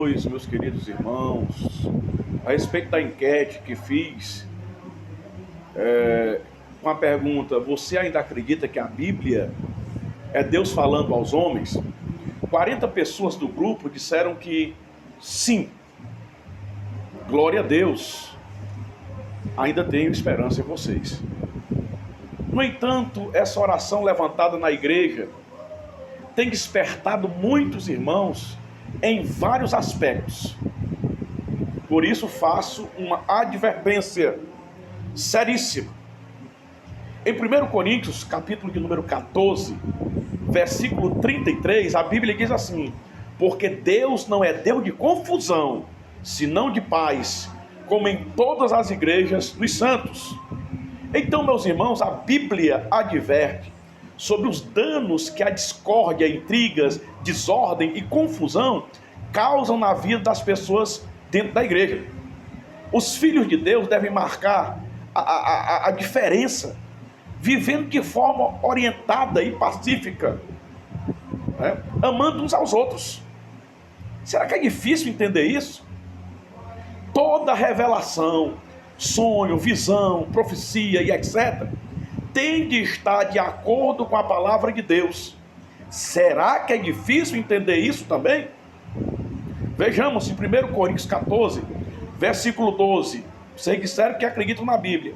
Meus queridos irmãos, a respeito da enquete que fiz, uma pergunta: você ainda acredita que a Bíblia é Deus falando aos homens? 40 pessoas do grupo disseram que sim, glória a Deus, ainda tenho esperança em vocês. No entanto, essa oração levantada na igreja tem despertado muitos irmãos em vários aspectos. Por isso faço uma advertência seríssima. Em 1 Coríntios, capítulo de número 14, versículo 33, a Bíblia diz assim: porque Deus não é Deus de confusão, senão de paz, como em todas as igrejas dos santos. Então, meus irmãos, a Bíblia adverte sobre os danos que a discórdia, intrigas, desordem e confusão causam na vida das pessoas dentro da igreja. Os filhos de Deus devem marcar a diferença, vivendo de forma orientada e pacífica, né? Amando uns aos outros. Será que é difícil entender isso? Toda revelação, sonho, visão, profecia e etc., tem de estar de acordo com a palavra de Deus. Será que é difícil entender isso também? Vejamos em 1 Coríntios 14, versículo 12. Vocês disseram que acreditam na Bíblia.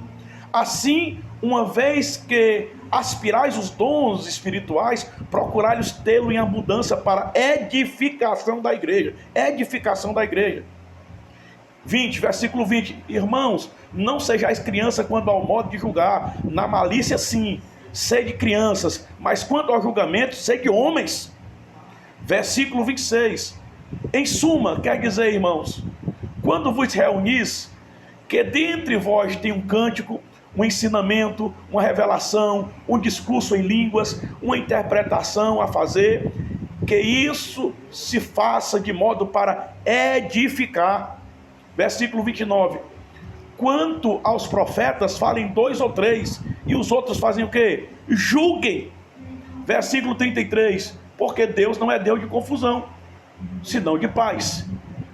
Assim, uma vez que aspirais os dons espirituais, procurai-os tê-lo em abundância para edificação da igreja. Edificação da igreja. 20, versículo 20. Irmãos, não sejais criança quanto ao modo de julgar, na malícia sim, sede crianças, mas quanto ao julgamento, sede homens. Versículo 26. Em suma, quer dizer, irmãos, quando vos reunis, que dentre vós tem um cântico, um ensinamento, uma revelação, um discurso em línguas, uma interpretação a fazer, que isso se faça de modo para edificar. Versículo 29. Quanto aos profetas, falem 2 ou 3, e os outros fazem o quê? Julguem. Versículo 33. Porque Deus não é Deus de confusão, senão de paz.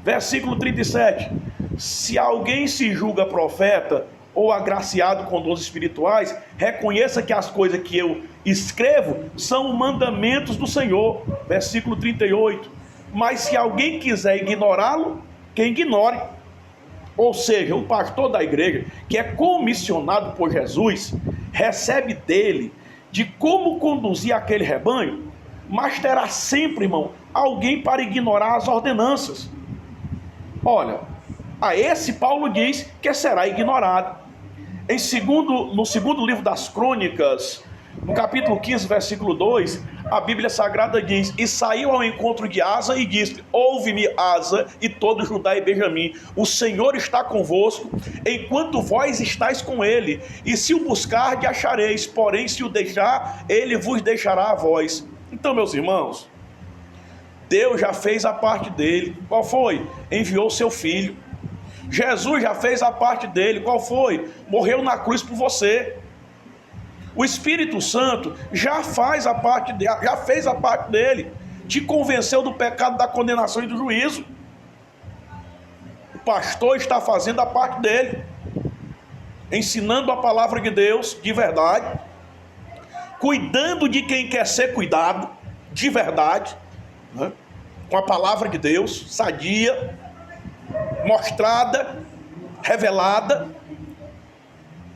Versículo 37. Se alguém se julga profeta ou agraciado com dons espirituais, reconheça que as coisas que eu escrevo são mandamentos do Senhor. Versículo 38. Mas se alguém quiser ignorá-lo, que ignore. Ou seja, o pastor da igreja, que é comissionado por Jesus, recebe dele de como conduzir aquele rebanho, mas terá sempre, irmão, alguém para ignorar as ordenanças. Olha, a esse Paulo diz que será ignorado. No segundo livro das Crônicas, no capítulo 15, versículo 2, a Bíblia Sagrada diz: e saiu ao encontro de Asa e disse: ouve-me, Asa, e todo Judá e Benjamim, o Senhor está convosco, enquanto vós estáis com ele, e se o buscardes, achareis, porém se o deixar, ele vos deixará a vós. Então, meus irmãos, Deus já fez a parte dele. Qual foi? Enviou seu filho. Jesus já fez a parte dele. Qual foi? Morreu na cruz por você. O Espírito Santo já fez a parte dele, te convenceu do pecado, da condenação e do juízo. O pastor está fazendo a parte dele, ensinando a palavra de Deus de verdade, cuidando de quem quer ser cuidado de verdade, né? Com a palavra de Deus, sadia, mostrada, revelada.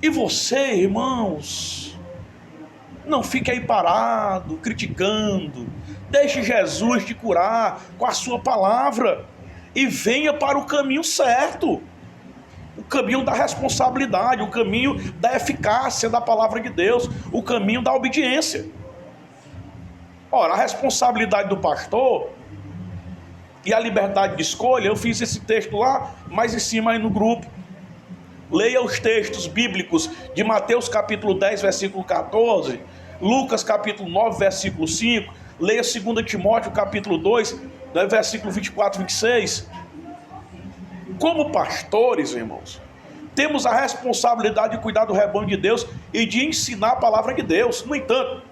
E você, irmãos, não fique aí parado, criticando. Deixe Jesus te curar com a sua palavra e venha para o caminho certo, o caminho da responsabilidade, o caminho da eficácia da palavra de Deus, o caminho da obediência. Ora, a responsabilidade do pastor e a liberdade de escolha, eu fiz esse texto lá, mais em cima aí no grupo. Leia os textos bíblicos de Mateus capítulo 10, versículo 14, Lucas capítulo 9, versículo 5, leia 2 Timóteo capítulo 2, versículo 24 e 26. Como pastores, irmãos, temos a responsabilidade de cuidar do rebanho de Deus e de ensinar a palavra de Deus. No entanto,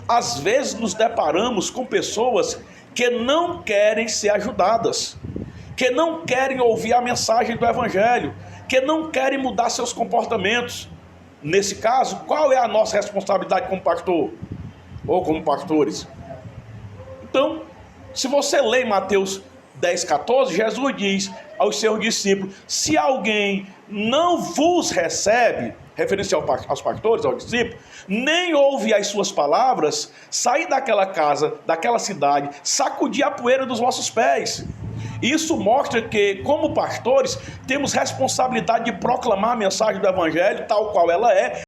às vezes nos deparamos com pessoas que não querem ser ajudadas, que não querem ouvir a mensagem do Evangelho, que não querem mudar seus comportamentos. Nesse caso, qual é a nossa responsabilidade como pastor? Ou como pastores? Então, se você lê em Mateus 10,14, Jesus diz aos seus discípulos: se alguém não vos recebe, referência aos pastores, aos discípulos, nem ouve as suas palavras, saí daquela casa, daquela cidade, sacudi a poeira dos vossos pés. Isso mostra que, como pastores, temos responsabilidade de proclamar a mensagem do Evangelho tal qual ela é,